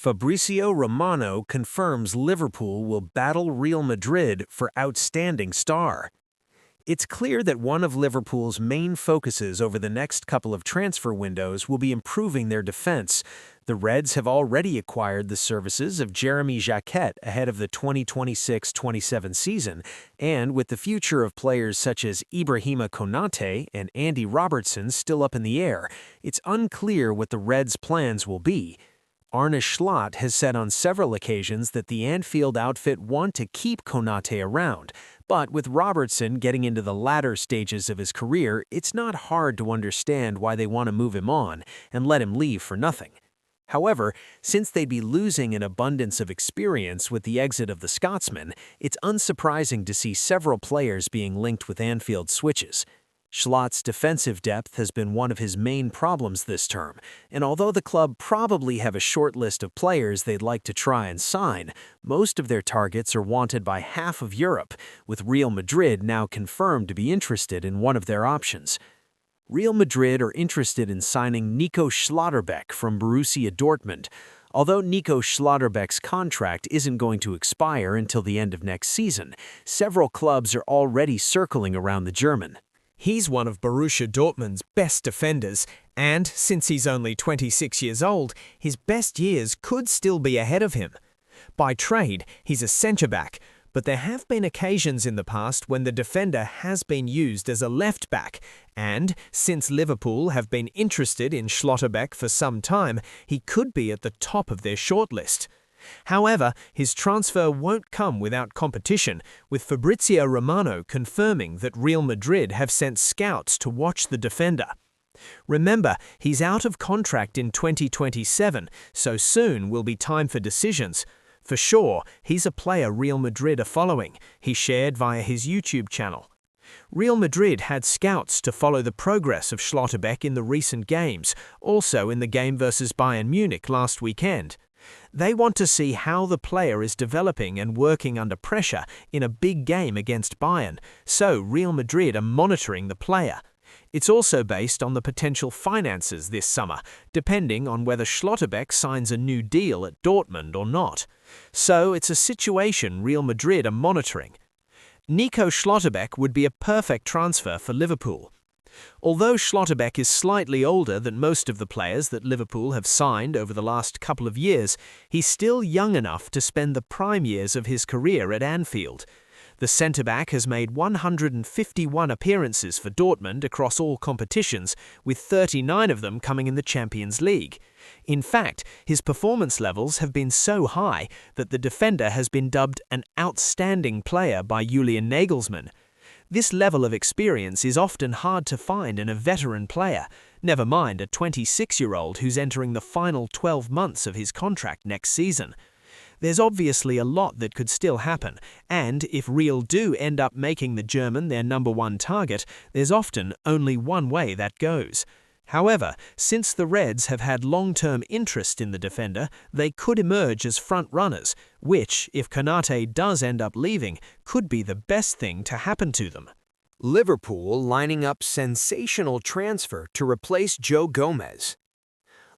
Fabrizio Romano confirms Liverpool will battle Real Madrid for outstanding star. It's clear that one of Liverpool's main focuses over the next couple of transfer windows will be improving their defense. The Reds have already acquired the services of Jeremy Jacquet ahead of the 2026-27 season, and with the future of players such as Ibrahima Konate and Andy Robertson still up in the air, it's unclear what the Reds' plans will be. Arne Slot has said on several occasions that the Anfield outfit want to keep Konate around, but with Robertson getting into the latter stages of his career, it's not hard to understand why they want to move him on and let him leave for nothing. However, since they'd be losing an abundance of experience with the exit of the Scotsman, it's unsurprising to see several players being linked with Anfield switches. Schlot's defensive depth has been one of his main problems this term, and although the club probably have a short list of players they'd like to try and sign, most of their targets are wanted by half of Europe, with Real Madrid now confirmed to be interested in one of their options. Real Madrid are interested in signing Nico Schlotterbeck from Borussia Dortmund. Although Nico Schlotterbeck's contract isn't going to expire until the end of next season, several clubs are already circling around the German. He's one of Borussia Dortmund's best defenders, and since he's only 26 years old, his best years could still be ahead of him. By trade, he's a centre-back, but there have been occasions in the past when the defender has been used as a left-back, and since Liverpool have been interested in Schlotterbeck for some time, he could be at the top of their shortlist. However, his transfer won't come without competition, with Fabrizio Romano confirming that Real Madrid have sent scouts to watch the defender. Remember, he's out of contract in 2027, so soon will be time for decisions. For sure, he's a player Real Madrid are following, he shared via his YouTube channel. Real Madrid had scouts to follow the progress of Schlotterbeck in the recent games, also in the game versus Bayern Munich last weekend. They want to see how the player is developing and working under pressure in a big game against Bayern, so Real Madrid are monitoring the player. It's also based on the potential finances this summer, depending on whether Schlotterbeck signs a new deal at Dortmund or not. So it's a situation Real Madrid are monitoring. Nico Schlotterbeck would be a perfect transfer for Liverpool. Although Schlotterbeck is slightly older than most of the players that Liverpool have signed over the last couple of years, he's still young enough to spend the prime years of his career at Anfield. The centre-back has made 151 appearances for Dortmund across all competitions, with 39 of them coming in the Champions League. In fact, his performance levels have been so high that the defender has been dubbed an outstanding player by Julian Nagelsmann. This level of experience is often hard to find in a veteran player, never mind a 26-year-old who's entering the final 12 months of his contract next season. There's obviously a lot that could still happen, and if Real do end up making the German their #1 target, there's often only one way that goes. However, since the Reds have had long-term interest in the defender, they could emerge as front-runners, which, if Konate does end up leaving, could be the best thing to happen to them. Liverpool lining up sensational transfer to replace Joe Gomez.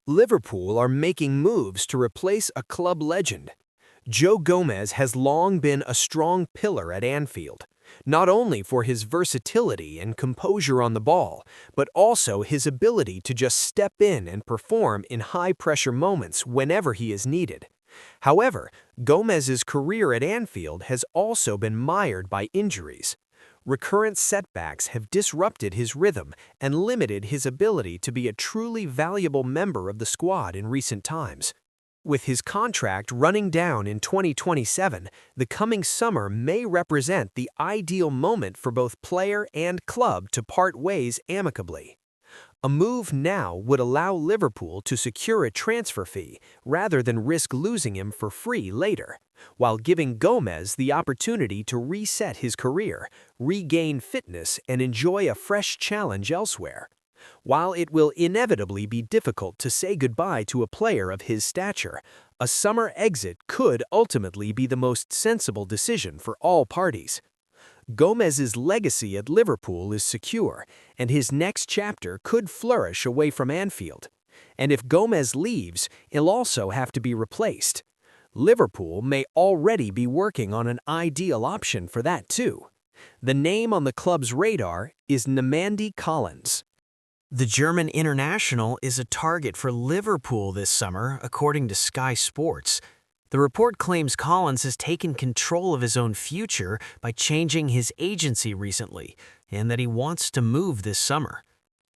Liverpool are making moves to replace a club legend. Joe Gomez has long been a strong pillar at Anfield, not only for his versatility and composure on the ball, but also his ability to just step in and perform in high-pressure moments whenever he is needed. However, Gomez's career at Anfield has also been mired by injuries. Recurrent setbacks have disrupted his rhythm and limited his ability to be a truly valuable member of the squad in recent times. With his contract running down in 2027, the coming summer may represent the ideal moment for both player and club to part ways amicably. A move now would allow Liverpool to secure a transfer fee rather than risk losing him for free later, while giving Gomez the opportunity to reset his career, regain fitness, and enjoy a fresh challenge elsewhere. While it will inevitably be difficult to say goodbye to a player of his stature, a summer exit could ultimately be the most sensible decision for all parties. Gomez's legacy at Liverpool is secure, and his next chapter could flourish away from Anfield. And if Gomez leaves, he'll also have to be replaced. Liverpool may already be working on an ideal option for that too. The name on the club's radar is Nemandi Collins. The German international is a target for Liverpool this summer, according to Sky Sports. The report claims Collins has taken control of his own future by changing his agency recently, and that he wants to move this summer.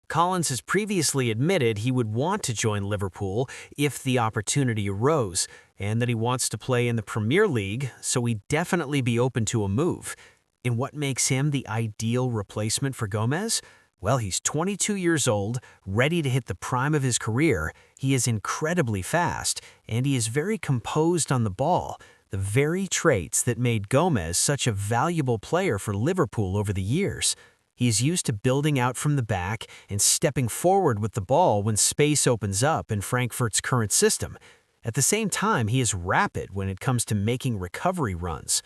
Collins has previously admitted he would want to join Liverpool if the opportunity arose, and that he wants to play in the Premier League, so he'd definitely be open to a move. And what makes him the ideal replacement for Gomez? Well, he's 22 years old, ready to hit the prime of his career. He is incredibly fast, and he is very composed on the ball, the very traits that made Gomez such a valuable player for Liverpool over the years. He is used to building out from the back and stepping forward with the ball when space opens up in Frankfurt's current system. At the same time, he is rapid when it comes to making recovery runs.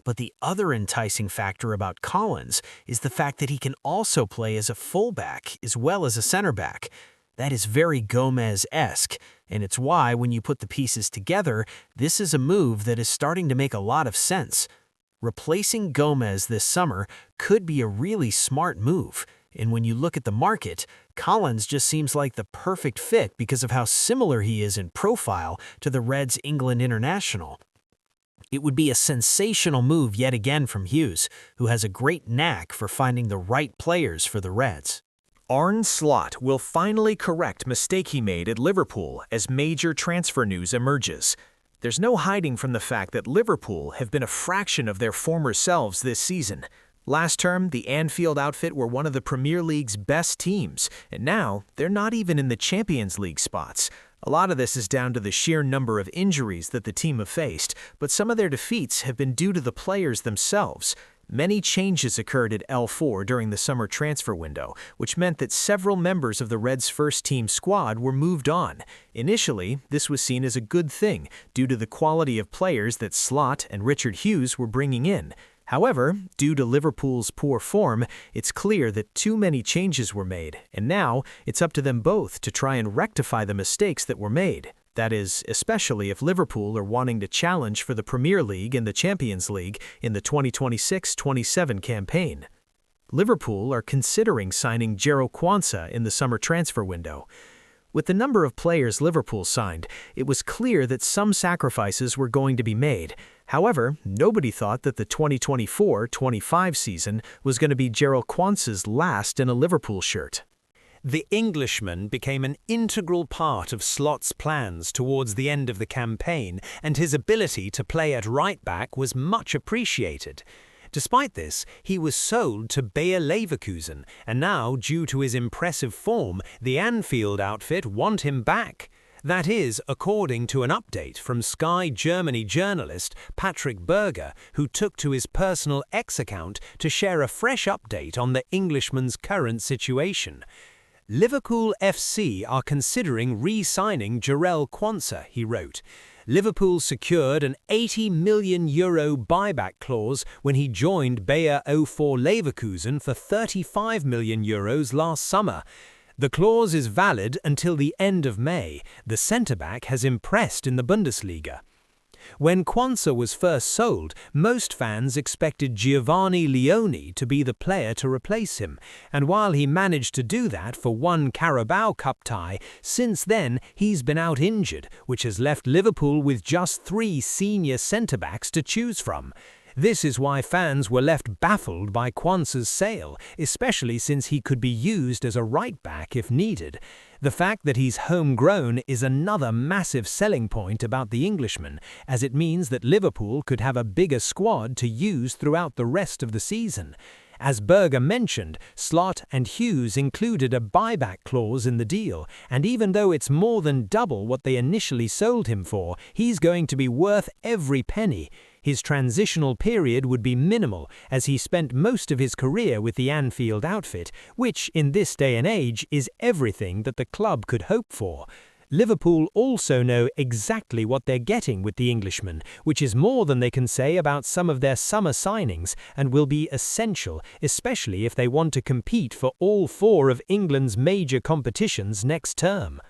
But the other enticing factor about Collins is the fact that he can also play as a fullback as well as a center back. That is very Gomez-esque, and it's why, when you put the pieces together, this is a move that is starting to make a lot of sense. Replacing Gomez this summer could be a really smart move, and when you look at the market, Collins just seems like the perfect fit because of how similar he is in profile to the Reds' England international. It would be a sensational move yet again from Hughes, who has a great knack for finding the right players for the Reds. Arne Slot will finally correct mistake he made at Liverpool as major transfer news emerges. There's no hiding from the fact that Liverpool have been a fraction of their former selves this season. Last term, the Anfield outfit were one of the Premier League's best teams, and now they're not even in the Champions League spots. A lot of this is down to the sheer number of injuries that the team have faced, but some of their defeats have been due to the players themselves. Many changes occurred at L4 during the summer transfer window, which meant that several members of the Reds' first-team squad were moved on. Initially, this was seen as a good thing due to the quality of players that Slot and Richard Hughes were bringing in. However, due to Liverpool's poor form, it's clear that too many changes were made, and now it's up to them both to try and rectify the mistakes that were made. That is, especially if Liverpool are wanting to challenge for the Premier League and the Champions League in the 2026-27 campaign. Liverpool are considering signing Jero Quansah in the summer transfer window. With the number of players Liverpool signed, it was clear that some sacrifices were going to be made. However, nobody thought that the 2024-25 season was going to be Jero Quansah's last in a Liverpool shirt. The Englishman became an integral part of Slot's plans towards the end of the campaign, and his ability to play at right-back was much appreciated. Despite this, he was sold to Bayer Leverkusen, and now, due to his impressive form, the Anfield outfit want him back. That is, according to an update from Sky Germany journalist Patrick Berger, who took to his personal X account to share a fresh update on the Englishman's current situation. Liverpool FC are considering re-signing Jero Quansah, he wrote. Liverpool secured an €80 million buyback clause when he joined Bayer 04 Leverkusen for €35 million last summer. The clause is valid until the end of May. The centre-back has impressed in the Bundesliga. When Quansah was first sold, most fans expected Giovanni Leone to be the player to replace him, and while he managed to do that for one Carabao Cup tie, since then he's been out injured, which has left Liverpool with just 3 senior centre-backs to choose from. This is why fans were left baffled by Quansah's sale, especially since he could be used as a right-back if needed. The fact that he's homegrown is another massive selling point about the Englishman, as it means that Liverpool could have a bigger squad to use throughout the rest of the season. As Berger mentioned, Slot and Hughes included a buyback clause in the deal, and even though it's more than double what they initially sold him for, he's going to be worth every penny. His transitional period would be minimal, as he spent most of his career with the Anfield outfit, which, in this day and age, is everything that the club could hope for. Liverpool also know exactly what they're getting with the Englishman, which is more than they can say about some of their summer signings, and will be essential, especially if they want to compete for all 4 of England's major competitions next term.